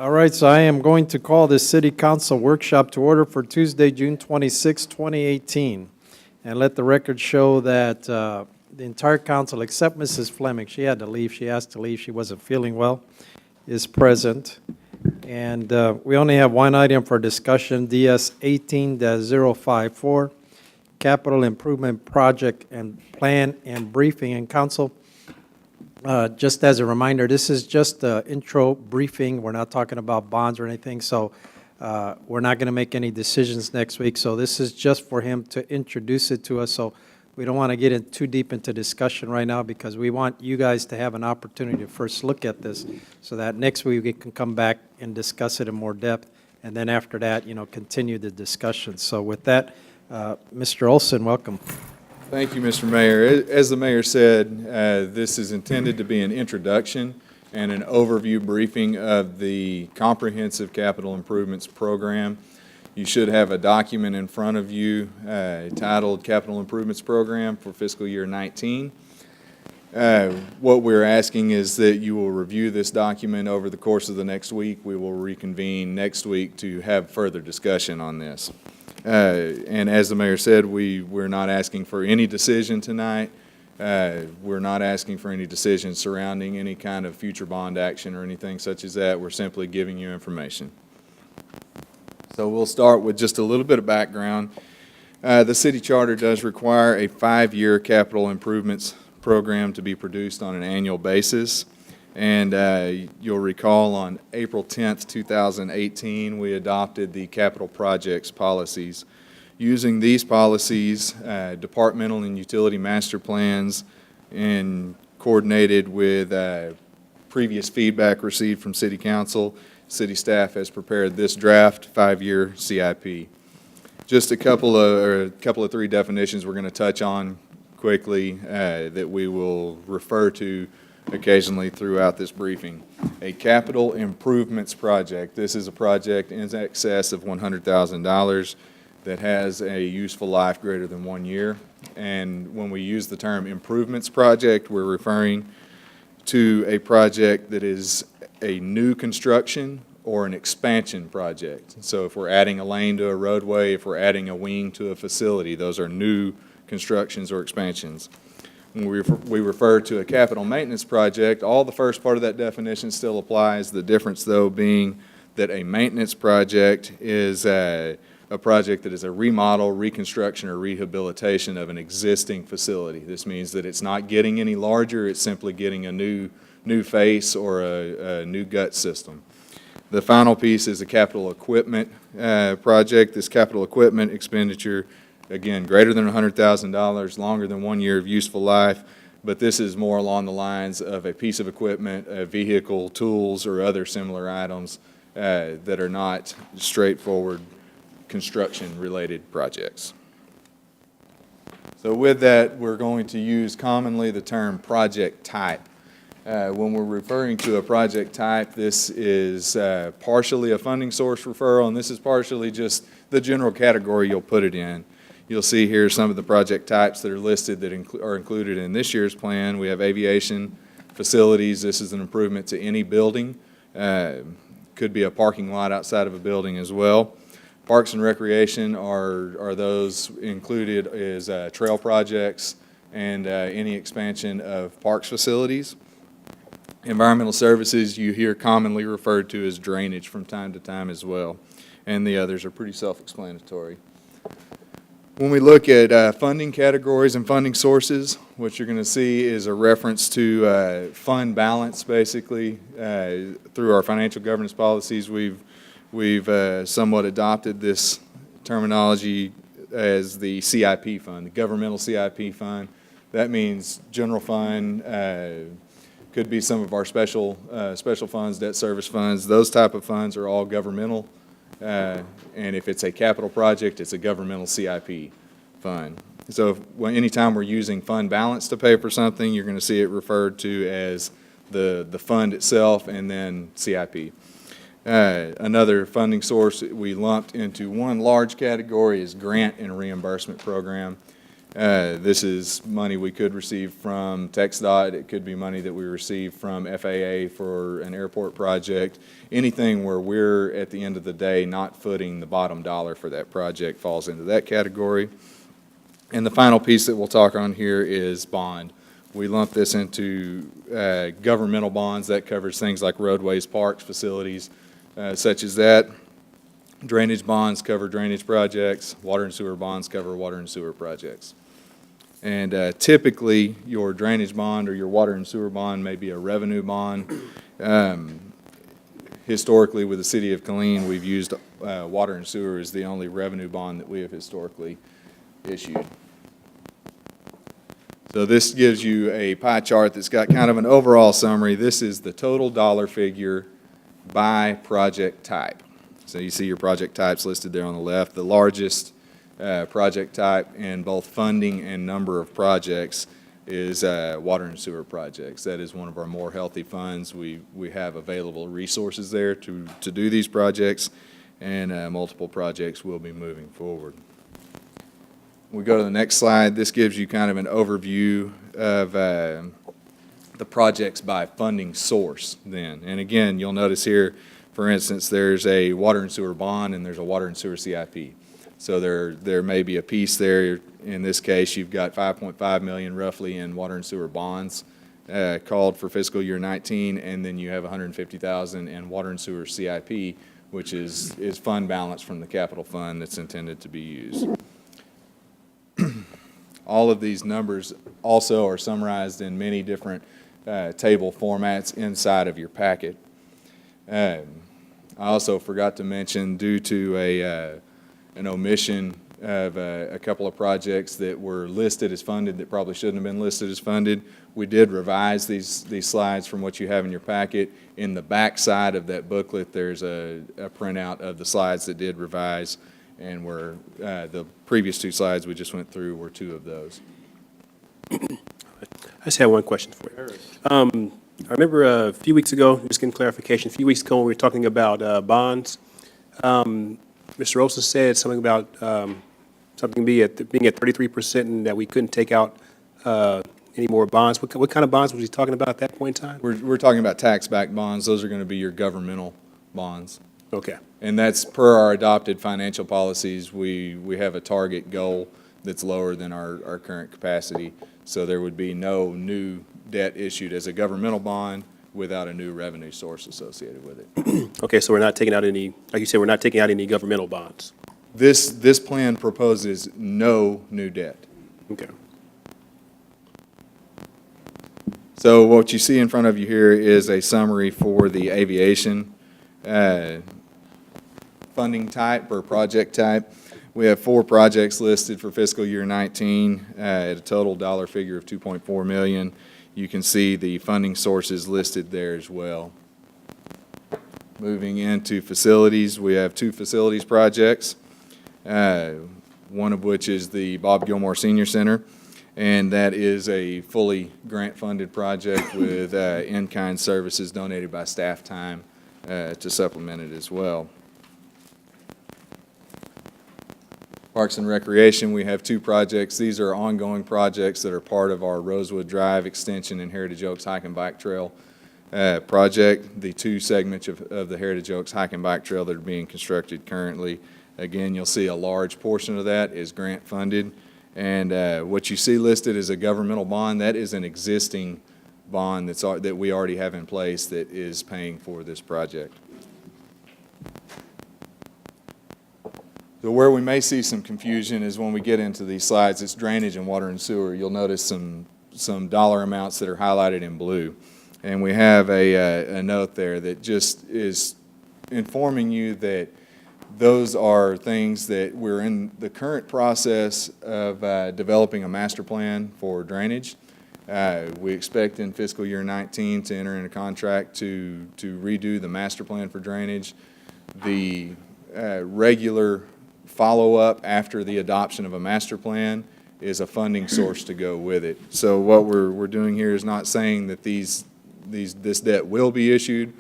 All right, so I am going to call this City Council workshop to order for Tuesday, June 26, 2018. And let the record show that the entire council, except Mrs. Fleming, she had to leave, she asked to leave, she wasn't feeling well, is present. And we only have one item for discussion, DS 18-054, Capital Improvement Project and Plan and Briefing. And council, just as a reminder, this is just the intro briefing. We're not talking about bonds or anything, so we're not going to make any decisions next week. So this is just for him to introduce it to us. So we don't want to get in too deep into discussion right now because we want you guys to have an opportunity to first look at this so that next week we can come back and discuss it in more depth. And then after that, continue the discussion. So with that, Mr. Olson, welcome. Thank you, Mr. Mayor. As the mayor said, this is intended to be an introduction and an overview briefing of the Comprehensive Capital Improvements Program. You should have a document in front of you titled Capital Improvements Program for fiscal year 19. What we're asking is that you will review this document over the course of the next week. We will reconvene next week to have further discussion on this. And as the mayor said, we're not asking for any decision tonight. We're not asking for any decision surrounding any kind of future bond action or anything such as that. We're simply giving you information. So we'll start with just a little bit of background. The city charter does require a 5-year capital improvements program to be produced on an annual basis. And you'll recall on April 10th, 2018, we adopted the capital projects policies. Using these policies, departmental and utility master plans, and coordinated with previous feedback received from City Council, City staff has prepared this draft 5-year CIP. Just a couple of three definitions we're going to touch on quickly that we will refer to occasionally throughout this briefing. A capital improvements project. This is a project in excess of $100,000 that has a useful life greater than 1 year. And when we use the term improvements project, we're referring to a project that is a new construction or an expansion project. So if we're adding a lane to a roadway, if we're adding a wing to a facility, those are new constructions or expansions. When we refer to a capital maintenance project, all the first part of that definition still applies. The difference, though, being that a maintenance project is a project that is a remodel, reconstruction, or rehabilitation of an existing facility. This means that it's not getting any larger, it's simply getting a new face or a new gut system. The final piece is a capital equipment project. This capital equipment expenditure, again, greater than $100,000, longer than 1 year of useful life, but this is more along the lines of a piece of equipment, a vehicle, tools, or other similar items that are not straightforward construction-related projects. So with that, we're going to use commonly the term project type. When we're referring to a project type, this is partially a funding source referral, and this is partially just the general category you'll put it in. You'll see here some of the project types that are listed that are included in this year's plan. We have aviation, facilities. This is an improvement to any building. Could be a parking lot outside of a building as well. Parks and recreation are those included as trail projects and any expansion of parks facilities. Environmental services you hear commonly referred to as drainage from time to time as well. And the others are pretty self-explanatory. When we look at funding categories and funding sources, what you're going to see is a reference to fund balance, basically. Through our financial governance policies, we've somewhat adopted this terminology as the CIP fund, the governmental CIP fund. That means general fund, could be some of our special funds, debt service funds. Those type of funds are all governmental. And if it's a capital project, it's a governmental CIP fund. So anytime we're using fund balance to pay for something, you're going to see it referred to as the fund itself and then CIP. Another funding source we lumped into one large category is grant and reimbursement program. This is money we could receive from TxDOT. It could be money that we receive from FAA for an airport project. Anything where we're, at the end of the day, not footing the bottom dollar for that project falls into that category. And the final piece that we'll talk on here is bond. We lump this into governmental bonds. That covers things like roadways, parks, facilities, such as that. Drainage bonds cover drainage projects. Water and sewer bonds cover water and sewer projects. And typically, your drainage bond or your water and sewer bond may be a revenue bond. Historically, with the city of Killeen, we've used water and sewer as the only revenue bond that we have historically issued. So this gives you a pie chart that's got kind of an overall summary. This is the total dollar figure by project type. So you see your project types listed there on the left. The largest project type in both funding and number of projects is water and sewer projects. That is one of our more healthy funds. We have available resources there to do these projects, and multiple projects will be moving forward. We go to the next slide. This gives you kind of an overview of the projects by funding source then. And again, you'll notice here, for instance, there's a water and sewer bond and there's a water and sewer CIP. So there may be a piece there. In this case, you've got $5.5 million roughly in water and sewer bonds called for fiscal year 19, and then you have $150,000 in water and sewer CIP, which is fund balance from the capital fund that's intended to be used. All of these numbers also are summarized in many different table formats inside of your packet. I also forgot to mention, due to an omission of a couple of projects that were listed as funded that probably shouldn't have been listed as funded, we did revise these slides from what you have in your packet. In the back side of that booklet, there's a printout of the slides that did revise, and where the previous two slides we just went through were two of those. I just have one question for you. I remember a few weeks ago, just getting clarification, a few weeks ago when we were talking about bonds, Mr. Olson said something about something being at 33% and that we couldn't take out any more bonds. What kind of bonds was he talking about at that point in time? We're talking about tax-backed bonds. Those are going to be your governmental bonds. Okay. And that's per our adopted financial policies. We have a target goal that's lower than our current capacity. So there would be no new debt issued as a governmental bond without a new revenue source associated with it. Okay, so we're not taking out any, like you said, we're not taking out any governmental bonds. This plan proposes no new debt. Okay. So what you see in front of you here is a summary for the aviation funding type or project type. We have 4 projects listed for fiscal year 19 at a total dollar figure of $2.4 million. You can see the funding sources listed there as well. Moving into facilities, we have 2 facilities projects, one of which is the Bob Gilmore Senior Center, and that is a fully grant-funded project with in-kind services donated by staff time to supplement it as well. Parks and Recreation, we have 2 projects. These are ongoing projects that are part of our Rosewood Drive Extension and Heritage Oaks Hike and Bike Trail project. The 2 segments of the Heritage Oaks Hike and Bike Trail that are being constructed currently. Again, you'll see a large portion of that is grant funded. And what you see listed as a governmental bond, that is an existing bond that we already have in place that is paying for this project. So where we may see some confusion is when we get into these slides, it's drainage and water and sewer. You'll notice some dollar amounts that are highlighted in blue. And we have a note there that just is informing you that those are things that we're in the current process of developing a master plan for drainage. We expect in fiscal year 19 to enter into a contract to redo the master plan for drainage. The regular follow-up after the adoption of a master plan is a funding source to go with it. So what we're doing here is not saying that this debt will be issued.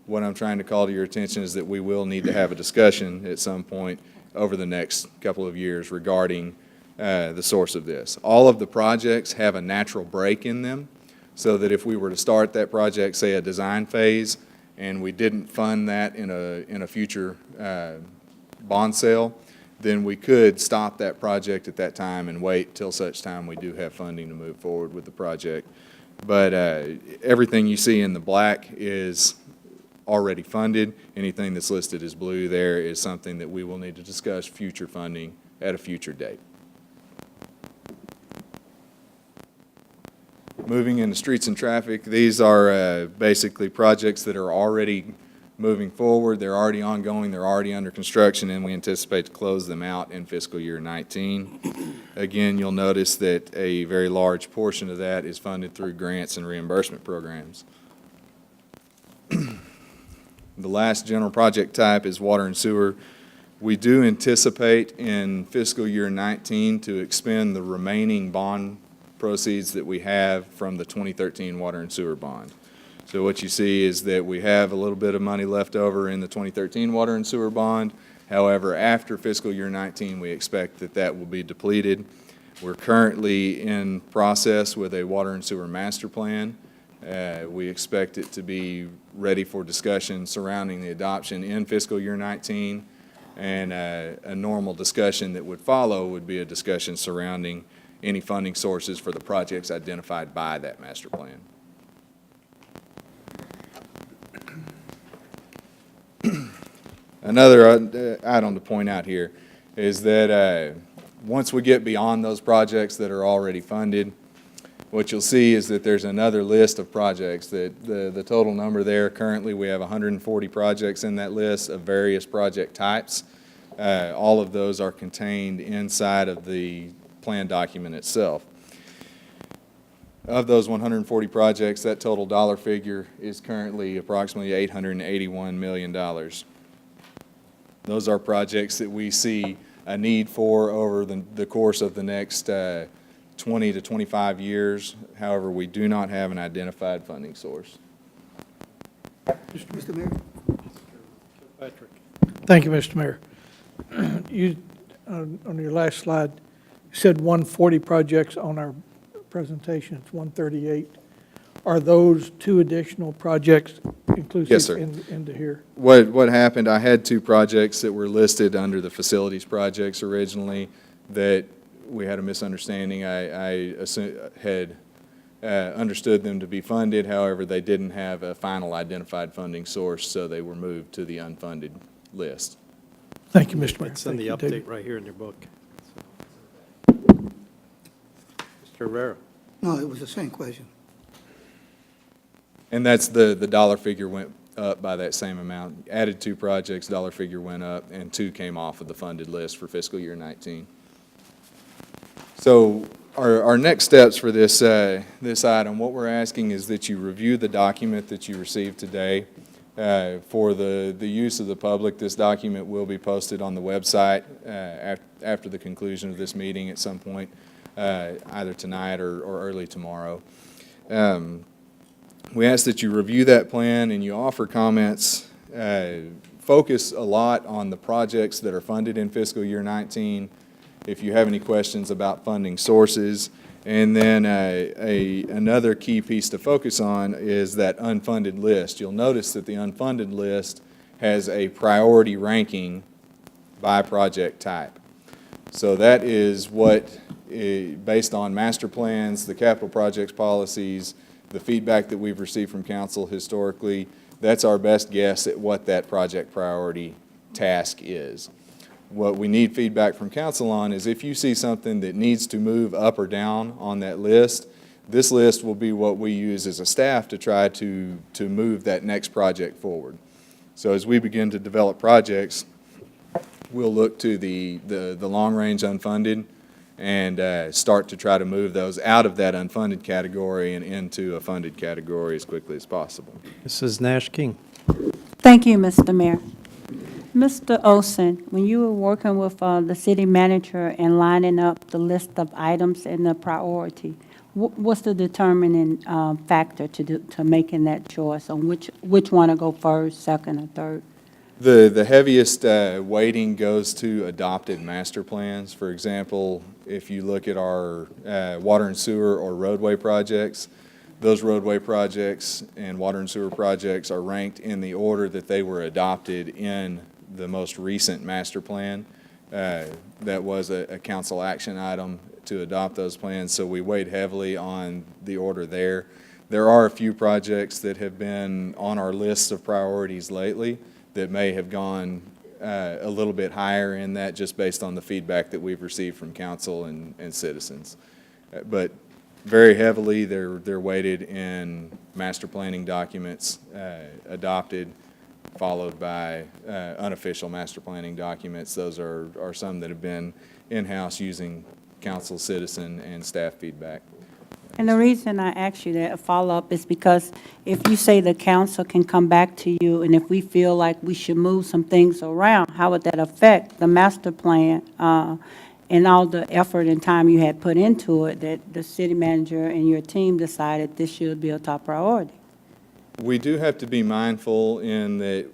What I'm trying to call to your attention is that we will need to have a discussion at some point over the next couple of years regarding the source of this. All of the projects have a natural break in them, so that if we were to start that project, say a design phase, and we didn't fund that in a future bond sale, then we could stop that project at that time and wait till such time we do have funding to move forward with the project. But everything you see in the black is already funded. Anything that's listed as blue there is something that we will need to discuss future funding at a future date. Moving into streets and traffic, these are basically projects that are already moving forward. They're already ongoing, they're already under construction, and we anticipate to close them out in fiscal year 19. Again, you'll notice that a very large portion of that is funded through grants and reimbursement programs. The last general project type is water and sewer. We do anticipate in fiscal year 19 to expend the remaining bond proceeds that we have from the 2013 water and sewer bond. So what you see is that we have a little bit of money left over in the 2013 water and sewer bond. However, after fiscal year 19, we expect that that will be depleted. We're currently in process with a water and sewer master plan. We expect it to be ready for discussion surrounding the adoption in fiscal year 19. And a normal discussion that would follow would be a discussion surrounding any funding sources for the projects identified by that master plan. Another item to point out here is that once we get beyond those projects that are already funded, what you'll see is that there's another list of projects that the total number there, currently we have 140 projects in that list of various project types. All of those are contained inside of the plan document itself. Of those 140 projects, that total dollar figure is currently approximately $881 million. Those are projects that we see a need for over the course of the next 20 to 25 years. However, we do not have an identified funding source. Mr. Mayor? Patrick. Thank you, Mr. Mayor. You, on your last slide, you said 140 projects on our presentation. It's 138. Are those two additional projects inclusive? Yes, sir. Into here? What happened, I had two projects that were listed under the facilities projects originally that we had a misunderstanding. I had understood them to be funded. However, they didn't have a final identified funding source, so they were moved to the unfunded list. Thank you, Mr. Mayor. It's in the Thank you, David. update right here in your book. Mr. Rivera. No, it was the same question. And that's the dollar figure went up by that same amount. Added two projects, dollar figure went up, and two came off of the funded list for fiscal year 19. So our next steps for this item, what we're asking is that you review the document that you received today. For the use of the public, this document will be posted on the website after the conclusion of this meeting at some point, either tonight or early tomorrow. We ask that you review that plan and you offer comments. Focus a lot on the projects that are funded in fiscal year 19. If you have any questions about funding sources. And then another key piece to focus on is that unfunded list. You'll notice that the unfunded list has a priority ranking by project type. So that is what, based on master plans, the capital projects policies, the feedback that we've received from council historically, that's our best guess at what that project priority task is. What we need feedback from council on is if you see something that needs to move up or down on that list, this list will be what we use as a staff to try to move that next project forward. So as we begin to develop projects, we'll look to the long-range unfunded and start to try to move those out of that unfunded category and into a funded category as quickly as possible. Mrs. Nash King. Thank you, Mr. Mayor. Mr. Olson, when you were working with the city manager and lining up the list of items and the priority, what's the determining factor to making that choice on which one to go first, second, or third? The heaviest weighting goes to adopted master plans. For example, if you look at our water and sewer or roadway projects, those roadway projects and water and sewer projects are ranked in the order that they were adopted in the most recent master plan. That was a council action item to adopt those plans, so we weighed heavily on the order there. There are a few projects that have been on our list of priorities lately that may have gone a little bit higher in that just based on the feedback that we've received from council and citizens. But very heavily, they're weighted in master planning documents adopted, followed by unofficial master planning documents. Those are some that have been in-house using council, citizen, and staff feedback. And the reason I asked you that, a follow-up, is because if you say the council can come back to you, and if we feel like we should move some things around, how would that affect the master plan and all the effort and time you had put into it, that the city manager and your team decided this should be a top priority? We do have to be mindful in that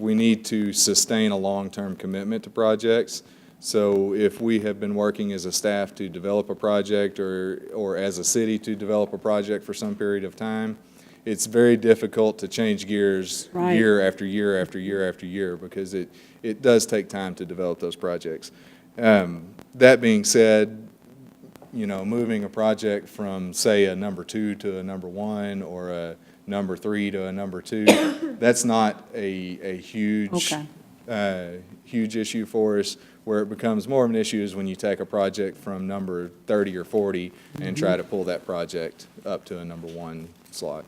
we need to sustain a long-term commitment to projects. So if we have been working as a staff to develop a project or as a city to develop a project for some period of time, it's very difficult to change gears Right. year after year after year after year because it does take time to develop those projects. That being said, you know, moving a project from, say, a number 2 to a number 1 or a number 3 to a number 2, that's not a huge, huge issue for us. Where it becomes more of an issue is when you take a project from number 30 or 40 and try to pull that project up to a number 1 slot.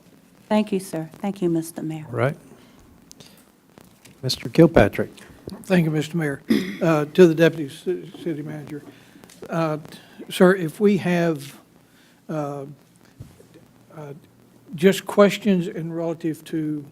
Thank you, sir. Thank you, Mr. Mayor. All right. Mr. Kilpatrick. Thank you, Mr. Mayor. To the Deputy City Manager. Sir, if we have just questions in relative to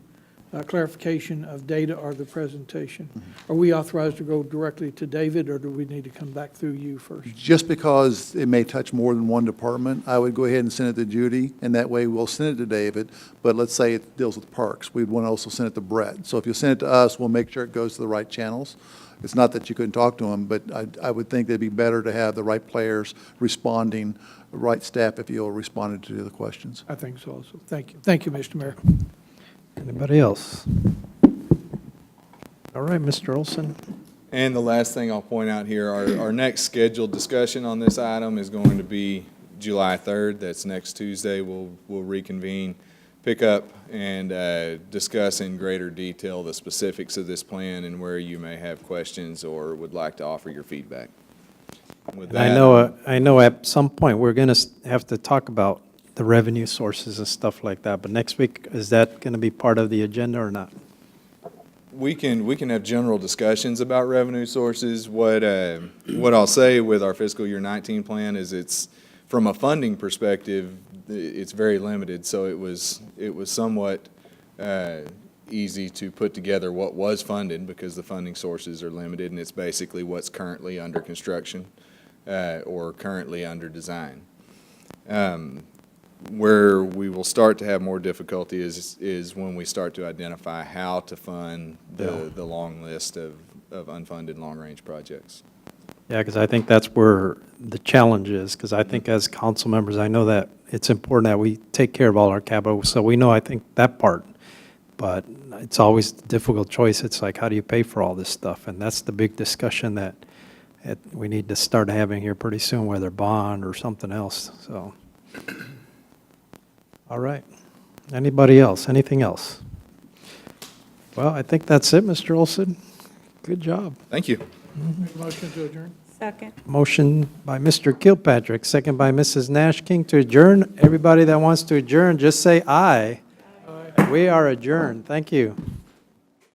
clarification of data or the presentation, are we authorized to go directly to David, or do we need to come back through you first? Just because it may touch more than one department, I would go ahead and send it to Judy, and that way we'll send it to David. But let's say it deals with parks, we'd want to also send it to Brett. So if you send it to us, we'll make sure it goes to the right channels. It's not that you couldn't talk to them, but I would think it'd be better to have the right players responding, right staff, if you'll, responded to the questions. I think so also. Thank you. Thank you, Mr. Mayor. Anybody else? All right, Mr. Olson. And the last thing I'll point out here, our next scheduled discussion on this item is going to be July 3rd. That's next Tuesday. We'll reconvene, pick up, and discuss in greater detail the specifics of this plan and where you may have questions or would like to offer your feedback. With that, I know at some point we're going to have to talk about the revenue sources and stuff like that, but next week, is that going to be part of the agenda or not? we can have general discussions about revenue sources. What I'll say with our fiscal year 19 plan is it's, from a funding perspective, it's very limited. So it was somewhat easy to put together what was funded because the funding sources are limited, and it's basically what's currently under construction or currently under design. Where we will start to have more difficulty is when we start to identify how to fund the long list of unfunded long-range projects. Yeah, because I think that's where the challenge is, because I think as council members, I know that it's important that we take care of all our capital, so we know, I think, that part. But it's always a difficult choice. It's like, how do you pay for all this stuff? And that's the big discussion that we need to start having here pretty soon, whether bond or something else, so. All right. Anybody else? Anything else? Well, I think that's it, Mr. Olson. Good job. Thank you. Make a motion to adjourn? Second. Motion by Mr. Kilpatrick, second by Mrs. Nash King to adjourn. Everybody that wants to adjourn, just say aye. Aye. We are adjourned. Thank you.